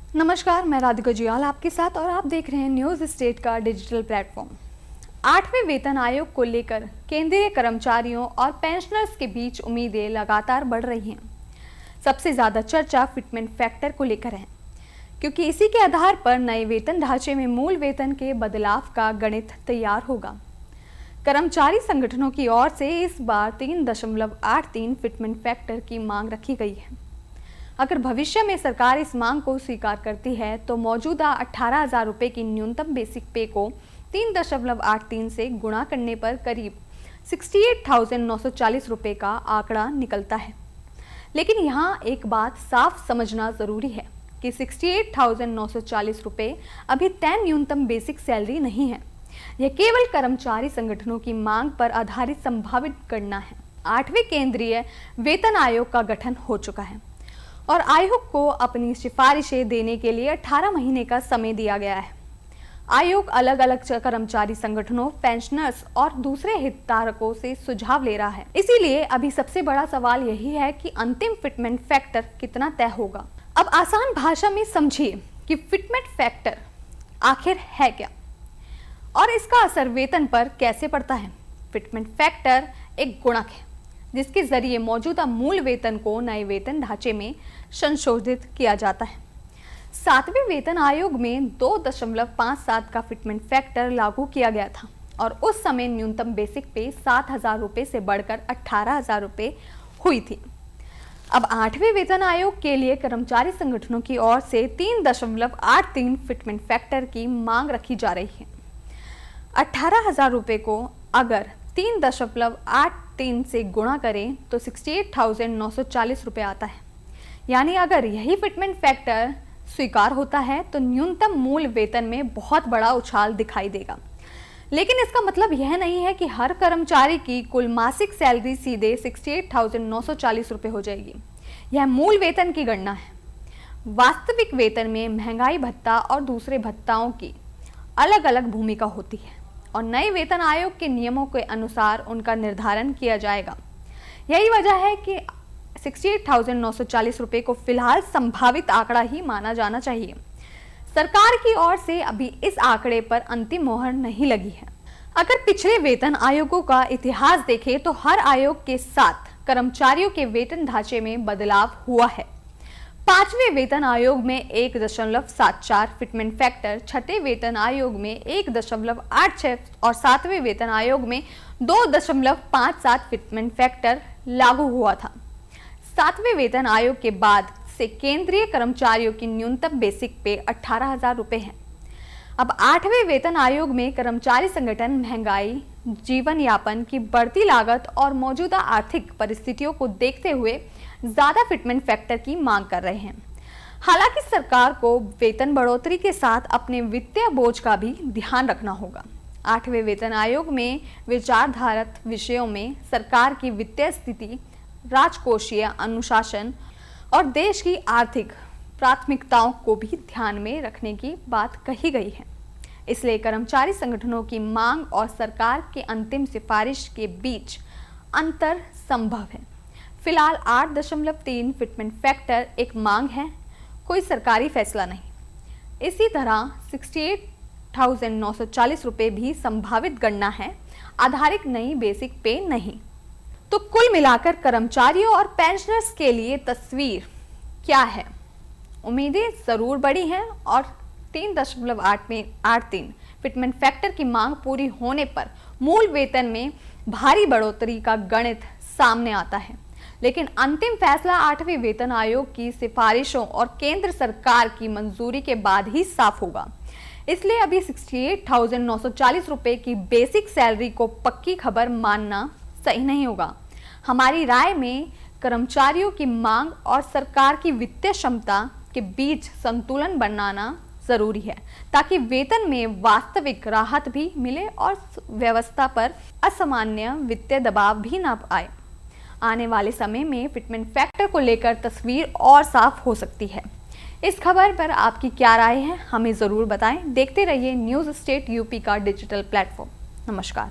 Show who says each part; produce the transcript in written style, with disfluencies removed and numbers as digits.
Speaker 1: नमस्कार, मैं राधिका जियाल आपके साथ और आप देख रहे हैं न्यूज स्टेट का डिजिटल प्लेटफॉर्म। 8वें वेतन आयोग को लेकर केंद्रीय कर्मचारियों और पेंशनर्स के बीच उम्मीदें लगातार बढ़ रही हैं। सबसे ज्यादा चर्चा फिटमेंट फैक्टर को लेकर है, क्योंकि इसी के आधार पर नए वेतन ढांचे में मूल वेतन के बदलाव का गणित तैयार होगा। कर्मचारी संगठनों की ओर से इस बार 3.83 फिटमेंट फैक्टर की मांग रखी गई है। अगर भविष्य में सरकार इस मांग को स्वीकार करती है तो मौजूदा 18,000 रुपये की न्यूनतम बेसिक पे को 3.83 से गुणा करने पर करीब 68,940 रुपये का आंकड़ा निकलता है। लेकिन यहाँ एक बात साफ समझना जरूरी है कि 68,940 रुपये अभी तय न्यूनतम बेसिक सैलरी नहीं है। यह केवल कर्मचारी संगठनों की मांग पर आधारित संभावित गणना है। 8वें केंद्रीय वेतन आयोग का गठन हो चुका है और आयोग को अपनी सिफारिशें देने के लिए 18 महीने का समय दिया गया है। आयोग अलग अलग कर्मचारी संगठनों, पेंशनर्स और दूसरे हितधारकों से सुझाव ले रहा है। इसीलिए अभी सबसे बड़ा सवाल यही है कि अंतिम फिटमेंट फैक्टर कितना तय होगा। अब आसान भाषा में समझिए कि फिटमेंट फैक्टर आखिर है क्या और इसका असर वेतन पर कैसे पड़ता है। फिटमेंट फैक्टर एक गुणक है जिसके जरिए मौजूदा मूल वेतन को नए वेतन ढांचे में संशोधित किया जाता है। 7वें वेतन आयोग में 2.57 का फिटमेंट फैक्टर लागू किया गया था और उस समय न्यूनतम बेसिक पे 7,000 रुपये से बढ़कर 18,000 रुपये हुई थी। अब 8वें वेतन आयोग के लिए कर्मचारी संगठनों की ओर से 3.83 फिटमेंट फैक्टर की मांग रखी जा रही है। 18,000 रुपये को अगर 3.83 से गुणा करें तो 68,940 रुपये आता है। यानी अगर यही फिटमेंट फैक्टर स्वीकार होता है तो न्यूनतम मूल वेतन में बहुत बड़ा उछाल दिखाई देगा। लेकिन इसका मतलब यह नहीं है कि हर कर्मचारी की कुल मासिक सैलरी सीधे 68,940 रुपये हो जाएगी। यह मूल वेतन की गणना है। वास्तविक वेतन में महंगाई भत्ता और दूसरे भत्ताओं की अलग अलग भूमिका होती है और नए वेतन आयोग के नियमों के अनुसार उनका निर्धारण किया जाएगा। यही वजह है कि 68,940 रुपये को फिलहाल संभावित आंकड़ा ही माना जाना चाहिए। सरकार की ओर से अभी इस आंकड़े पर अंतिम मोहर नहीं लगी है। अगर पिछले वेतन आयोगों का इतिहास देखें तो हर आयोग के साथ कर्मचारियों के वेतन ढांचे में बदलाव हुआ है। 5वें वेतन आयोग में 1.74 फिटमेंट फैक्टर, 6ठे वेतन आयोग में 1.86 और 7वें वेतन आयोग में 2.57 फिटमेंट फैक्टर लागू हुआ था। 7वें वेतन आयोग के बाद से केंद्रीय कर्मचारियों की न्यूनतम बेसिक पे 18,000 रुपये है। अब 8वें वेतन आयोग में कर्मचारी संगठन महंगाई, जीवन यापन की बढ़ती लागत और मौजूदा आर्थिक परिस्थितियों को देखते हुए ज्यादा फिटमेंट फैक्टर की मांग कर रहे हैं। हालांकि सरकार को वेतन बढ़ोतरी के साथ अपने वित्तीय बोझ का भी ध्यान रखना होगा। 8वें वेतन आयोग में विचारधारक विषयों में सरकार की वित्तीय स्थिति, राजकोषीय अनुशासन और देश की आर्थिक प्राथमिकताओं को भी ध्यान में रखने की बात कही गई है। इसलिए कर्मचारी संगठनों की मांग और सरकार के अंतिम सिफारिश के बीच अंतर संभव है। फिलहाल 8.3 फिटमेंट फैक्टर एक मांग है, कोई सरकारी फैसला नहीं। इसी तरह 68,940 रुपये भी संभावित गणना है, आधारित नई बेसिक पे नहीं। तो कुल मिलाकर कर्मचारियों और पेंशनर्स के लिए तस्वीर क्या है? उम्मीदें जरूर बड़ी हैं और 3.83 फिटमेंट फैक्टर की मांग पूरी होने पर मूल वेतन में भारी बढ़ोतरी का गणित सामने आता है। लेकिन अंतिम फैसला 8वें वेतन आयोग की सिफारिशों और केंद्र सरकार की मंजूरी के बाद ही साफ होगा। इसलिए अभी 68,940 रुपये की बेसिक सैलरी को पक्की खबर मानना सही नहीं होगा। हमारी राय में कर्मचारियों की मांग और सरकार की वित्तीय क्षमता के बीच संतुलन बनाना जरूरी है, ताकि वेतन में वास्तविक राहत भी मिले और व्यवस्था पर असामान्य वित्तीय दबाव भी न आए। आने वाले समय में फिटमेंट फैक्टर को लेकर तस्वीर और साफ हो सकती है। इस खबर पर आपकी क्या राय है, हमें जरूर बताएं। देखते रहिए न्यूज स्टेट यूपी का डिजिटल प्लेटफॉर्म। नमस्कार।